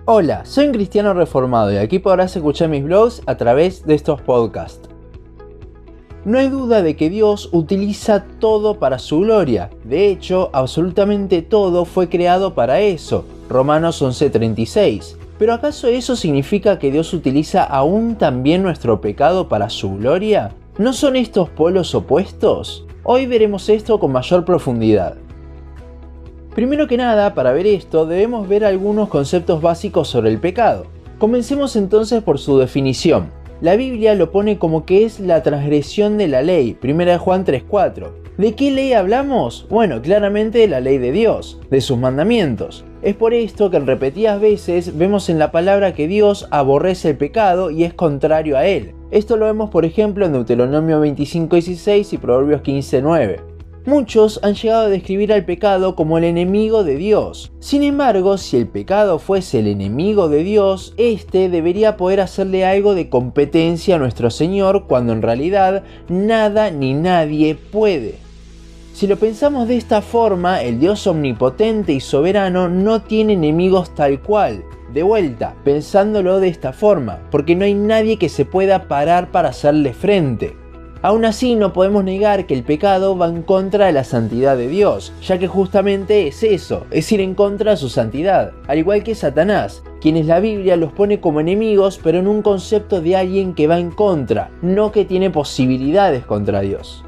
Hola, soy un cristiano reformado y aquí podrás escuchar mis blogs a través de estos podcasts. No hay duda de que Dios utiliza todo para su gloria. De hecho, absolutamente todo fue creado para eso. Romanos 11:36. ¿Pero acaso eso significa que Dios utiliza aún también nuestro pecado para su gloria? ¿No son estos polos opuestos? Hoy veremos esto con mayor profundidad. Primero que nada, para ver esto, debemos ver algunos conceptos básicos sobre el pecado. Comencemos entonces por su definición. La Biblia lo pone como que es la transgresión de la ley, 1 Juan 3:4. ¿De qué ley hablamos? Bueno, claramente de la ley de Dios, de sus mandamientos. Es por esto que en repetidas veces vemos en la palabra que Dios aborrece el pecado y es contrario a él. Esto lo vemos por ejemplo en Deuteronomio 25:16 y Proverbios 15:9. Muchos han llegado a describir al pecado como el enemigo de Dios. Sin embargo, si el pecado fuese el enemigo de Dios, este debería poder hacerle algo de competencia a nuestro Señor, cuando en realidad nada ni nadie puede. Si lo pensamos de esta forma, el Dios omnipotente y soberano no tiene enemigos tal cual. De vuelta, pensándolo de esta forma, porque no hay nadie que se pueda parar para hacerle frente. Aún así, no podemos negar que el pecado va en contra de la santidad de Dios, ya que justamente es eso, es ir en contra de su santidad, al igual que Satanás, quienes la Biblia los pone como enemigos, pero en un concepto de alguien que va en contra, no que tiene posibilidades contra Dios.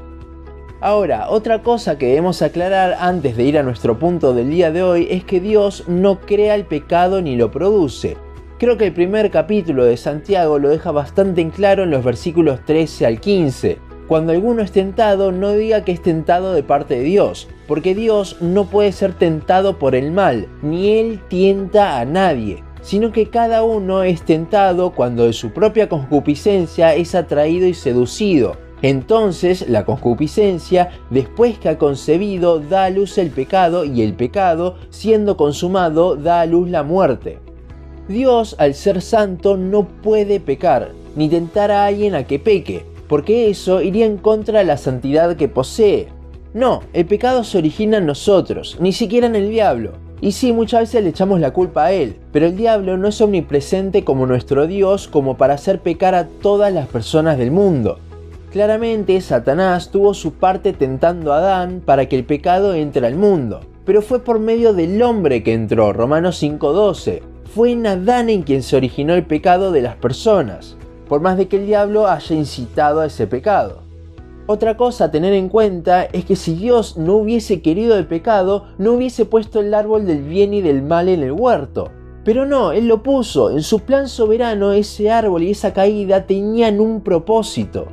Ahora, otra cosa que debemos aclarar antes de ir a nuestro punto del día de hoy es que Dios no crea el pecado ni lo produce. Creo que el primer capítulo de Santiago lo deja bastante en claro en los versículos 13 al 15. Cuando alguno es tentado, no diga que es tentado de parte de Dios, porque Dios no puede ser tentado por el mal, ni Él tienta a nadie, sino que cada uno es tentado cuando de su propia concupiscencia es atraído y seducido. Entonces la concupiscencia, después que ha concebido, da a luz el pecado, y el pecado, siendo consumado, da a luz la muerte. Dios, al ser santo, no puede pecar, ni tentar a alguien a que peque, porque eso iría en contra de la santidad que posee. No, el pecado se origina en nosotros, ni siquiera en el diablo. Y sí, muchas veces le echamos la culpa a él, pero el diablo no es omnipresente como nuestro Dios como para hacer pecar a todas las personas del mundo. Claramente, Satanás tuvo su parte tentando a Adán para que el pecado entre al mundo, pero fue por medio del hombre que entró, Romanos 5:12. Fue en Adán en quien se originó el pecado de las personas, por más de que el diablo haya incitado a ese pecado. Otra cosa a tener en cuenta es que si Dios no hubiese querido el pecado, no hubiese puesto el árbol del bien y del mal en el huerto. Pero no, Él lo puso. En su plan soberano, ese árbol y esa caída tenían un propósito.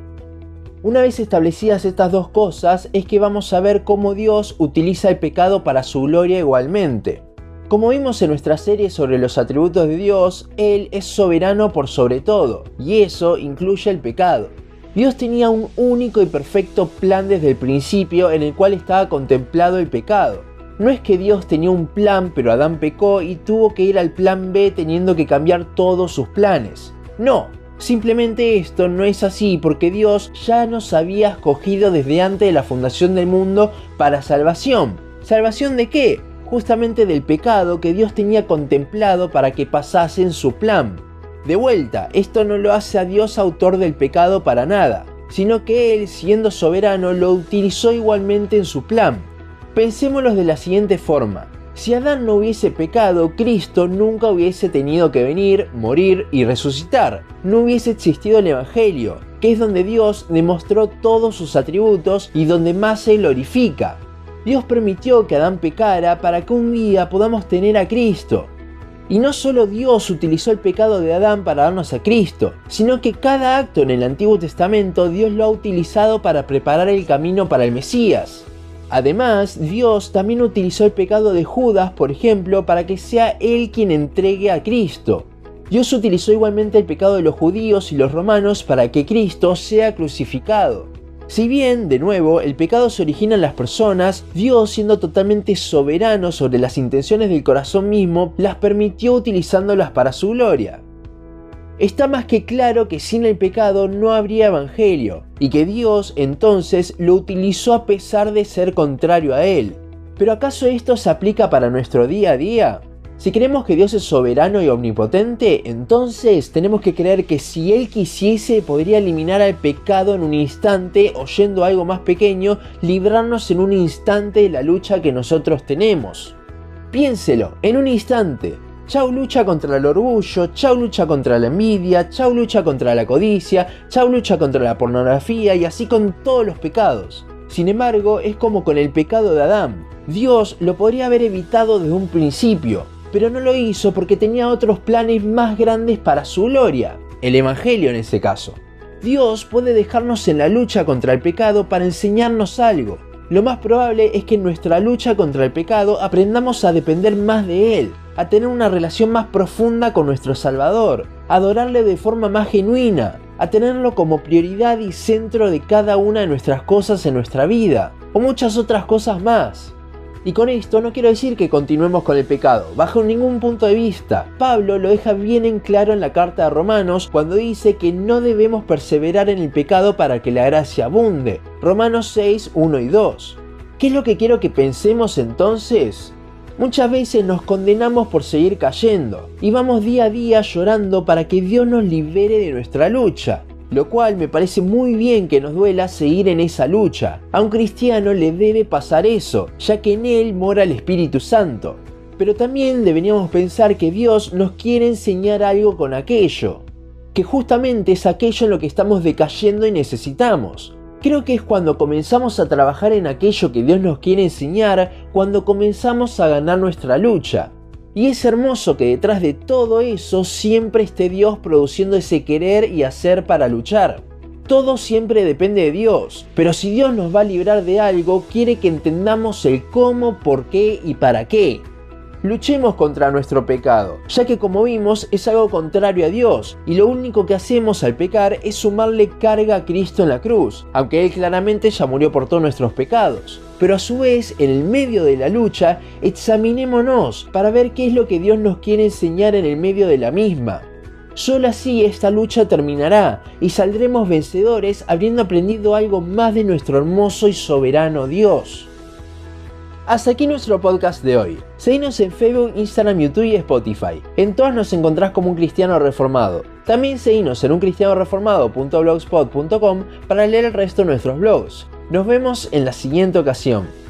Una vez establecidas estas dos cosas, es que vamos a ver cómo Dios utiliza el pecado para su gloria igualmente. Como vimos en nuestra serie sobre los atributos de Dios, Él es soberano por sobre todo, y eso incluye el pecado. Dios tenía un único y perfecto plan desde el principio en el cual estaba contemplado el pecado. No es que Dios tenía un plan pero Adán pecó y tuvo que ir al plan B teniendo que cambiar todos sus planes. No, simplemente esto no es así porque Dios ya nos había escogido desde antes de la fundación del mundo para salvación. ¿Salvación de qué? Justamente del pecado que Dios tenía contemplado para que pasase en su plan. De vuelta, esto no lo hace a Dios autor del pecado para nada, sino que Él, siendo soberano, lo utilizó igualmente en su plan. Pensémoslo de la siguiente forma. Si Adán no hubiese pecado, Cristo nunca hubiese tenido que venir, morir y resucitar. No hubiese existido el Evangelio, que es donde Dios demostró todos sus atributos y donde más se glorifica. Dios permitió que Adán pecara para que un día podamos tener a Cristo. Y no solo Dios utilizó el pecado de Adán para darnos a Cristo, sino que cada acto en el Antiguo Testamento Dios lo ha utilizado para preparar el camino para el Mesías. Además, Dios también utilizó el pecado de Judas, por ejemplo, para que sea él quien entregue a Cristo. Dios utilizó igualmente el pecado de los judíos y los romanos para que Cristo sea crucificado. Si bien, de nuevo, el pecado se origina en las personas, Dios, siendo totalmente soberano sobre las intenciones del corazón mismo, las permitió utilizándolas para su gloria. Está más que claro que sin el pecado no habría evangelio, y que Dios entonces lo utilizó a pesar de ser contrario a él. ¿Pero acaso esto se aplica para nuestro día a día? Si creemos que Dios es soberano y omnipotente, entonces tenemos que creer que si Él quisiese podría eliminar al pecado en un instante o, yendo a algo más pequeño, librarnos en un instante de la lucha que nosotros tenemos. Piénselo, en un instante. Chau lucha contra el orgullo, chau lucha contra la envidia, chau lucha contra la codicia, chau lucha contra la pornografía y así con todos los pecados. Sin embargo, es como con el pecado de Adán. Dios lo podría haber evitado desde un principio, pero no lo hizo porque tenía otros planes más grandes para su gloria, el Evangelio en ese caso. Dios puede dejarnos en la lucha contra el pecado para enseñarnos algo. Lo más probable es que en nuestra lucha contra el pecado aprendamos a depender más de Él, a tener una relación más profunda con nuestro Salvador, a adorarle de forma más genuina, a tenerlo como prioridad y centro de cada una de nuestras cosas en nuestra vida, o muchas otras cosas más. Y con esto no quiero decir que continuemos con el pecado, bajo ningún punto de vista. Pablo lo deja bien en claro en la carta de Romanos cuando dice que no debemos perseverar en el pecado para que la gracia abunde. Romanos 6, 1 y 2. ¿Qué es lo que quiero que pensemos entonces? Muchas veces nos condenamos por seguir cayendo y vamos día a día llorando para que Dios nos libere de nuestra lucha. Lo cual me parece muy bien que nos duela seguir en esa lucha. A un cristiano le debe pasar eso, ya que en él mora el Espíritu Santo. Pero también deberíamos pensar que Dios nos quiere enseñar algo con aquello, que justamente es aquello en lo que estamos decayendo y necesitamos. Creo que es cuando comenzamos a trabajar en aquello que Dios nos quiere enseñar, cuando comenzamos a ganar nuestra lucha. Y es hermoso que detrás de todo eso siempre esté Dios produciendo ese querer y hacer para luchar. Todo siempre depende de Dios, pero si Dios nos va a librar de algo, quiere que entendamos el cómo, por qué y para qué. Luchemos contra nuestro pecado, ya que como vimos es algo contrario a Dios, y lo único que hacemos al pecar es sumarle carga a Cristo en la cruz, aunque Él claramente ya murió por todos nuestros pecados. Pero a su vez, en el medio de la lucha, examinémonos para ver qué es lo que Dios nos quiere enseñar en el medio de la misma. Solo así esta lucha terminará y saldremos vencedores habiendo aprendido algo más de nuestro hermoso y soberano Dios. Hasta aquí nuestro podcast de hoy. Seguinos en Facebook, Instagram, YouTube y Spotify. En todas nos encontrás como Un Cristiano Reformado. También seguinos en uncristianoreformado.blogspot.com para leer el resto de nuestros blogs. Nos vemos en la siguiente ocasión.